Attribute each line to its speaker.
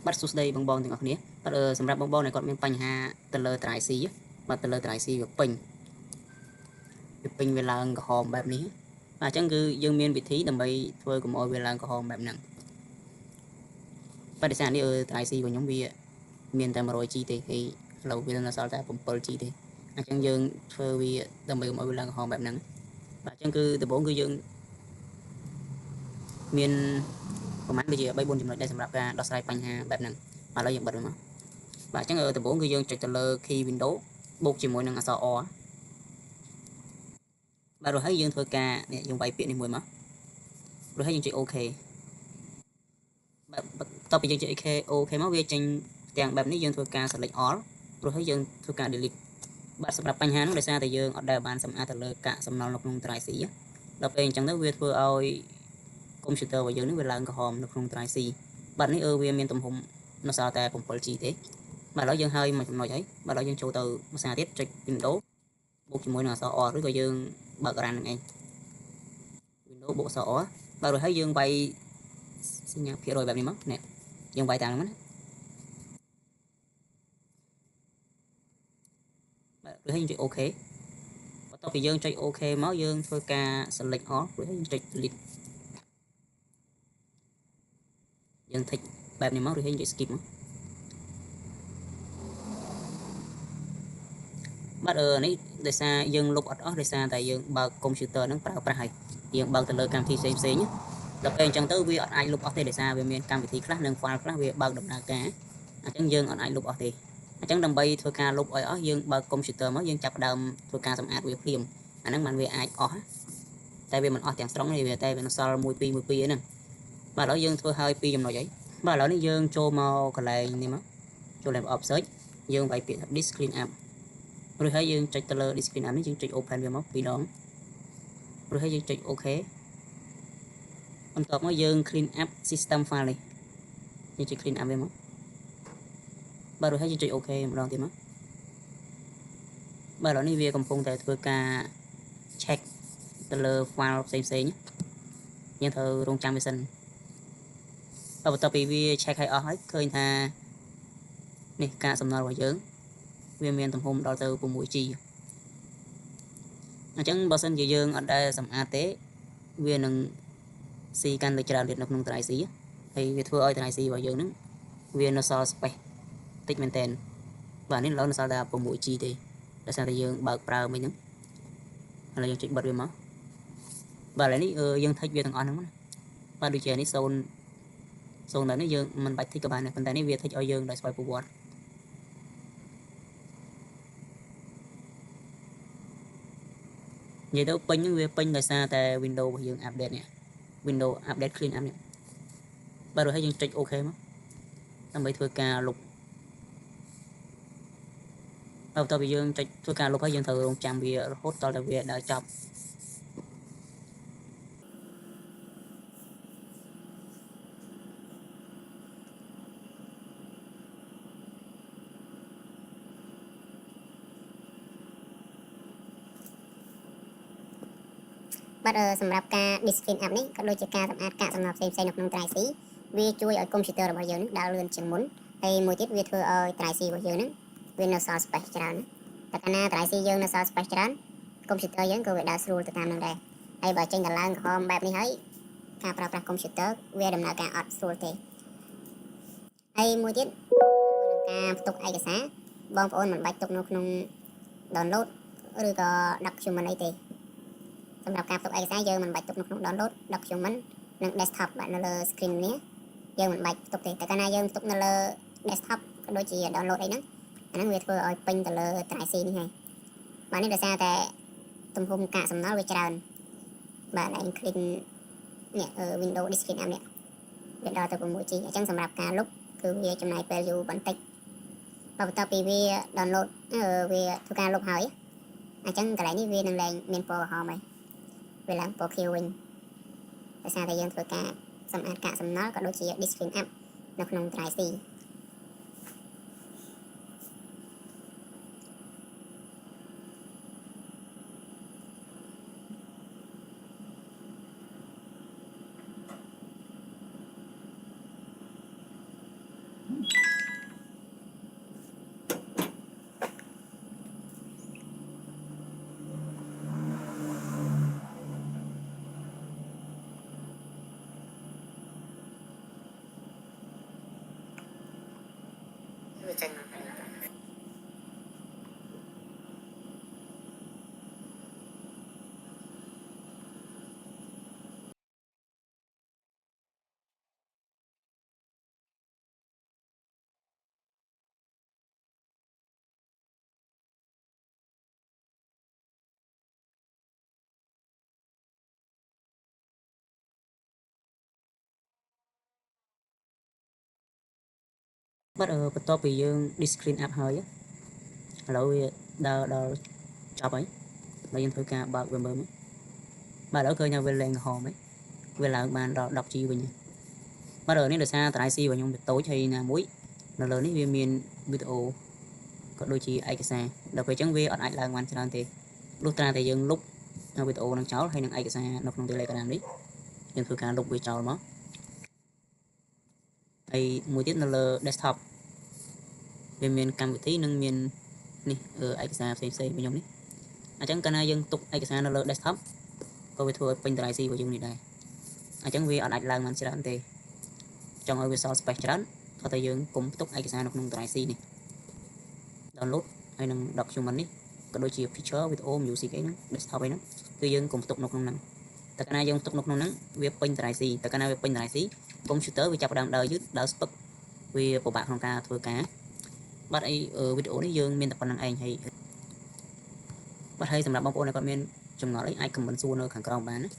Speaker 1: bắt số đây bằng bong thì ngọc nhé bắt sầm rạp bong bong này còn miếng panh ha tờ lơ trái xí mà tờ lơ trái xí gặp pin về là hòmแบบนี้chẳng cứ dương miên vị trí đầm bay thôi cùng ôi về là hòmแบบนั้นpada saat ini trái xí của nhóm vi miền tam rồi chi thì lâu về là sao ta cũng pearl chi thì chẳng dương thôi vì đầm bay cùng ôi về là hòmแบบนั้นchẳng cứ từ bốn cứ dương miền ประมาณវាជា3 4ចំណុចដែរសម្រាប់ការដោះស្រាយបញ្ហាបែបហ្នឹងបាទឥឡូវយើងបិទវាមកបាទអញ្ចឹងដំបូងគឺយើងចុចទៅលើ key window បូកជាមួយនឹងអក្សរ O បាទrồiហើយយើងធ្វើការនេះយើងវាយពាក្យនេះមួយមកrồiហើយយើងចុច OK បាទបន្ទាប់ពីយើងចុច OK មកវាចេញទាំងបែបនេះយើងធ្វើការ select all rồiហើយយើងធ្វើការ delete បាទសម្រាប់បញ្ហានោះដោយសារតែយើងអត់ដែលបានសម្អាតទៅលើកាកសំណល់នៅក្នុង drive C ដល់ពេលអញ្ចឹងទៅវាធ្វើឲ្យកុំព្យូទ័ររបស់យើងនេះវាឡើងក្រហមនៅក្នុង drive C បាទនេះវាមានទំហំនៅសល់តែ 7G ទេបាទឥឡូវយើងហើយមួយចំណុចហើយបាទឥឡូវយើងចូលទៅភាសាទៀតចុច Windows បូកជាមួយនឹងអក្សរ O ឬក៏យើងបើក run នឹងឯង Windows បូកអក្សរ O បាទrồiហើយយើងវាយសញ្ញាភាគរយបែបនេះមកនេះយើងវាយតាមហ្នឹងណាបាទrồiហើយយើងចុច OK បន្ទាប់ពីយើងចុច OK មកយើងធ្វើការ select all rồiហើយយើងចុច delete យើង tick បែបនេះមកrồiហើយយើងចុច skip មកបាទនេះដោយសារយើងលុបអត់អស់ដោយសារតែយើងបើកកុំព្យូទ័រហ្នឹងប្រើប្រាស់ហើយយើងបើកទៅលើកម្មវិធីផ្សេងៗដល់ពេលអញ្ចឹងទៅវាអត់អាចលុបអស់ទេដោយសារវាមានកម្មវិធីខ្លះនិង file ខ្លះវាបើកដំណើរការអញ្ចឹងយើងអត់អាចលុបអស់ទេអញ្ចឹងដើម្បីធ្វើការលុបឲ្យអស់យើងបើកកុំព្យូទ័រមកយើងចាប់ផ្ដើមធ្វើការសម្អាតវាភ្លាមអាហ្នឹងมันវាអាចអស់តែវាមិនអស់ទាំងស្រុងទេវាតែវានៅសល់1 2 ហ្នឹងបាទឥឡូវយើងធ្វើឲ្យ2ចំណុចហើយបាទឥឡូវនេះយើងចូលមកកន្លែងនេះមកចូល Level Up Search យើងវាយពាក្យ Disk Clean Up rồiហើយយើងចុចទៅលើ Disk Clean Up នេះយើងចុច Open វាមក2ដងrồiហើយយើងចុច OK បន្ទាប់មកយើង Clean Up System File នេះយើងចុច Clean Up វាមកបាទrồiហើយយើងចុច OK ម្ដងទៀតមកបាទឥឡូវនេះវាកំពុងតែធ្វើការ check ទៅលើ file ផ្សេងៗយើងត្រូវរងចាំវាសិនបន្ទាប់ពីវា check ឲ្យអស់ហើយឃើញថានេះការសំណល់របស់យើងវាមានទំហំដល់ទៅ 6G អញ្ចឹងបើសិនជាយើងអត់ដែលសម្អាតទេវានឹងស៊ីកាន់តែច្រើនទៀតនៅក្នុង drive C ហើយវាធ្វើឲ្យ drive C របស់យើងហ្នឹងវានៅសល់ space តិចមែនតើបាទនេះឥឡូវនៅសល់តែ 6G ទេដោយសារតែយើងបើកប្រើមិញហ្នឹងឥឡូវយើងចុចបិទវាមកបាទឥឡូវនេះយើង take វាទាំងអស់ហ្នឹងណាបាទដូចជានេះ0ដល់នេះយើងមិនបាច់ take ក៏បានដែរប៉ុន្តែនេះវា take ឲ្យយើងដោយស្វ័យប្រវត្តិនិយាយទៅពេញហ្នឹងវាពេញដោយសារតែ Windows របស់យើង update នេះ Windows update clean up នេះបាទrồiហើយយើងចុច OK មកដើម្បីធ្វើការលុបបន្ទាប់ពីយើងចុចធ្វើការលុបហើយយើងត្រូវរងចាំវារហូតដល់តែវាដើរចប់
Speaker 2: បាទសម្រាប់ការ Disk Clean Up នេះក៏ដូចជាការសម្អាតកាកសំណល់ផ្សេងៗនៅក្នុង drive C វាជួយឲ្យកុំព្យូទ័ររបស់យើងនឹងដើរលឿនជាងមុនហើយមួយទៀតវាធ្វើឲ្យ drive C របស់យើងនឹងវានៅសល់ space ច្រើនតែកាលណា drive C យើងនៅសល់ space ច្រើនកុំព្យូទ័រយើងក៏វាដើរស្រួលទៅតាមនឹងដែរហើយបើចេញដល់ឡើងក្រហមបែបនេះហើយការប្រើប្រាស់កុំព្យូទ័រវាដំណើរការអត់ស្រួលទេហើយមួយទៀតការផ្ទុកឯកសារបងប្អូនមិនបាច់ទុកនៅក្នុង download ឬក៏ document អីទេសម្រាប់ការផ្ទុកឯកសារយើងមិនបាច់ទុកនៅក្នុង download document និង desktop បាទនៅលើ screen នេះយើងមិនបាច់ផ្ទុកទេតែកាលណាយើងផ្ទុកនៅលើ desktop ក៏ដូចជា download អីហ្នឹងអាហ្នឹងវាធ្វើឲ្យពេញទៅលើ drive C នេះហើយបាទនេះដោយសារតែទំហំកាកសំណល់វាច្រើនបាទឯង clean នេះWindows Disk Clean Up នេះវាដល់ទៅ 6G អញ្ចឹងសម្រាប់ការលុបគឺវាចំណាយពេលយូរបន្តិចបន្ទាប់ពីវា download វាធ្វើការលុបហើយអញ្ចឹងកន្លែងនេះវានឹងឡើងមានពណ៌ក្រហមហើយវាឡើងពណ៌ខៀវវិញដោយសារតែយើងធ្វើការសម្អាតកាកសំណល់ក៏ដូចជា Disk Clean Up នៅក្នុង drive C វាចេញមក
Speaker 1: bắtបន្ទាប់ពីយើង discrete up ហើយឥឡូវវាដល់ចប់ហើយហើយយើងធ្វើការបើកវាមើលបាទឥឡូវឃើញថាវាលែងក្រហមហើយវាឡើងបានដល់ 10G វិញបាទនេះដោយសារតារាយ C របស់ខ្ញុំវាតូចហើយណាមួយនៅលើនេះវាមានវីដេអូក៏ដូចជាឯកសារដល់ពេលអញ្ចឹងវាអត់អាចឡើងបានច្រើនទេលុះត្រាតែយើងលុបវីដេអូនឹងចោលហើយនឹងឯកសារនៅក្នុង Telegram នេះយើងធ្វើការលុបវាចោលមកហើយមួយទៀតនៅលើ desktop វាមានកម្មវិធីនិងមាននេះឯកសារផ្សេងៗរបស់ខ្ញុំនេះអញ្ចឹងកាលណាយើងទុកឯកសារនៅលើ desktop ក៏វាធ្វើឲ្យពេញតារាយ C របស់យើងនេះដែរអញ្ចឹងវាអត់អាចឡើងបានច្រើនទេចង់ឲ្យវាសល់ space ច្រើនក៏តែយើងកុំទុកឯកសារនៅក្នុងតារាយ C នេះ download ហើយនឹង document នេះក៏ដូចជា picture video music អីហ្នឹង desktop អីហ្នឹងគឺយើងកុំទុកនៅក្នុងហ្នឹងតែកាលណាយើងទុកនៅក្នុងហ្នឹងវាពេញតារាយ C តែកាលណាវាពេញតារាយ C computer វាចាប់ផ្ដើមដើរយឺតដើរស្ពឹកវាពិបាកក្នុងការធ្វើការបាទអីវីដេអូនេះយើងមានតែប៉ុណ្្នឹងឯងហើយបាទហើយសម្រាប់បងប្អូនដែលគាត់មានចម្ងល់អីអាច comment សួរនៅខាងក្រោមបានណា